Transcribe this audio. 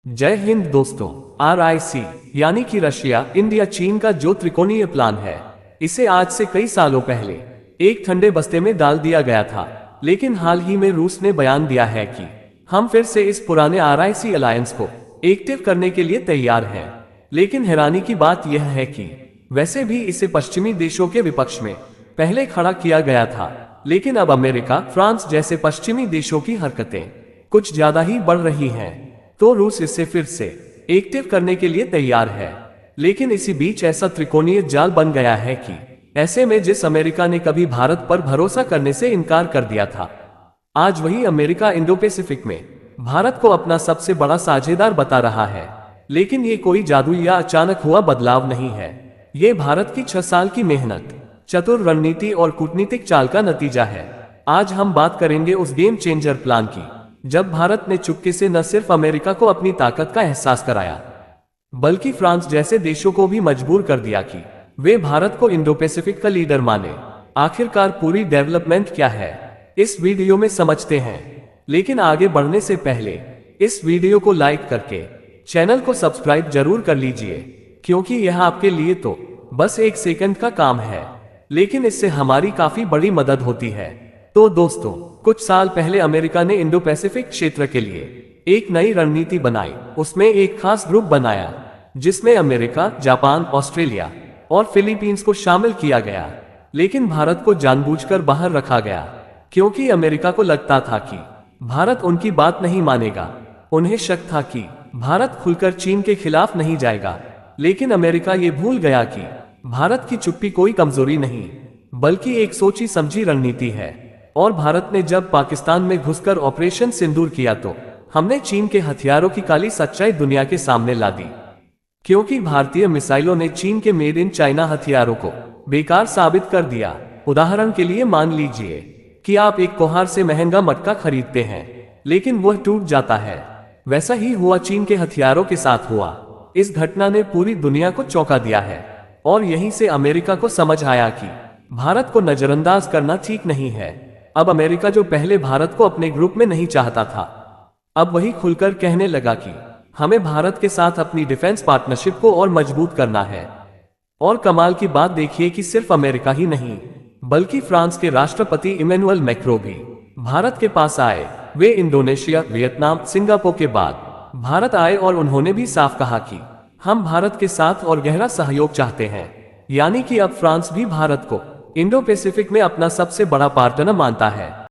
जय हिंद दोस्तों। RIC यानी कि रशिया, इंडिया, चीन का जो त्रिकोणीय प्लान है, इसे आज से कई सालों पहले एक ठंडे बस्ते में डाल दिया गया था। लेकिन हाल ही में रूस ने बयान दिया है कि हम फिर से इस पुराने RIC अलायंस को एक्टिव करने के लिए तैयार हैं। लेकिन हैरानी की बात यह है कि वैसे भी इसे पश्चिमी देशों के विपक्ष में पहले खड़ा किया गया था, लेकिन अब अमेरिका, फ्रांस जैसे पश्चिमी देशों की हरकतें कुछ ज्यादा ही बढ़ रही हैं, तो रूस इसे फिर से एक्टिव करने के लिए तैयार है। लेकिन इसी बीच ऐसा त्रिकोणीय जाल बन गया है कि ऐसे में जिस अमेरिका ने कभी भारत पर भरोसा करने से इनकार कर दिया था, आज वही अमेरिका इंडो पैसिफिक में भारत को अपना सबसे बड़ा साझेदार बता रहा है। लेकिन ये कोई जादू या अचानक हुआ बदलाव नहीं है, ये भारत की 6 साल की मेहनत, चतुर रणनीति और कूटनीतिक चाल का नतीजा है। आज हम बात करेंगे उस गेम चेंजर प्लान की, जब भारत ने चुपके से न सिर्फ अमेरिका को अपनी ताकत का एहसास कराया, बल्कि फ्रांस जैसे देशों को भी मजबूर कर दिया कि वे भारत को इंडो पैसिफिक का लीडर माने। आखिरकार पूरी डेवलपमेंट क्या है, इस वीडियो में समझते हैं। लेकिन आगे बढ़ने से पहले इस वीडियो को लाइक करके चैनल को सब्सक्राइब जरूर कर लीजिए, क्योंकि यह आपके लिए तो बस 1 सेकंड का काम है, लेकिन इससे हमारी काफी बड़ी मदद होती है। तो दोस्तों, कुछ साल पहले अमेरिका ने इंडो पैसिफिक क्षेत्र के लिए एक नई रणनीति बनाई। उसमें एक खास ग्रुप बनाया जिसमें अमेरिका, जापान, ऑस्ट्रेलिया और फिलीपींस को शामिल किया गया। लेकिन भारत को जानबूझकर बाहर रखा गया, क्योंकि अमेरिका को लगता था कि भारत उनकी बात नहीं मानेगा। उन्हें शक था कि भारत खुलकर चीन के खिलाफ नहीं जाएगा। लेकिन अमेरिका ये भूल गया कि भारत की चुप्पी कोई कमजोरी नहीं, बल्कि एक सोची समझी रणनीति है। और भारत ने जब पाकिस्तान में घुसकर ऑपरेशन सिंदूर किया, तो हमने चीन के हथियारों की काली सच्चाई दुनिया के सामने ला दी। क्योंकि भारतीय मिसाइलों ने चीन के मेड इन चाइना हथियारों को बेकार साबित कर दिया। उदाहरण के लिए मान लीजिए कि आप एक कोहार से महंगा मटका खरीदते हैं, लेकिन वह टूट जाता है। वैसा ही हुआ चीन के हथियारों के साथ हुआ। इस घटना ने पूरी दुनिया को चौंका दिया है, और यहीं से अमेरिका को समझ आया कि भारत को नजरअंदाज करना ठीक नहीं है। अब अमेरिका, जो पहले भारत को अपने ग्रुप में नहीं चाहता था, अब वही खुलकर कहने लगा कि हमें भारत के साथ अपनी डिफेंस पार्टनरशिप को और मजबूत करना है। और कमाल की बात देखिए कि सिर्फ अमेरिका ही नहीं, बल्कि फ्रांस के राष्ट्रपति इमैनुअल मैक्रों भी भारत के पास आए। वे इंडोनेशिया, वियतनाम, सिंगापुर के बाद भारत आए और उन्होंने भी साफ कहा कि हम भारत के साथ और गहरा सहयोग चाहते हैं। यानी कि अब फ्रांस भी भारत को इंडो पैसिफिक में अपना सबसे बड़ा पार्टनर मानता है।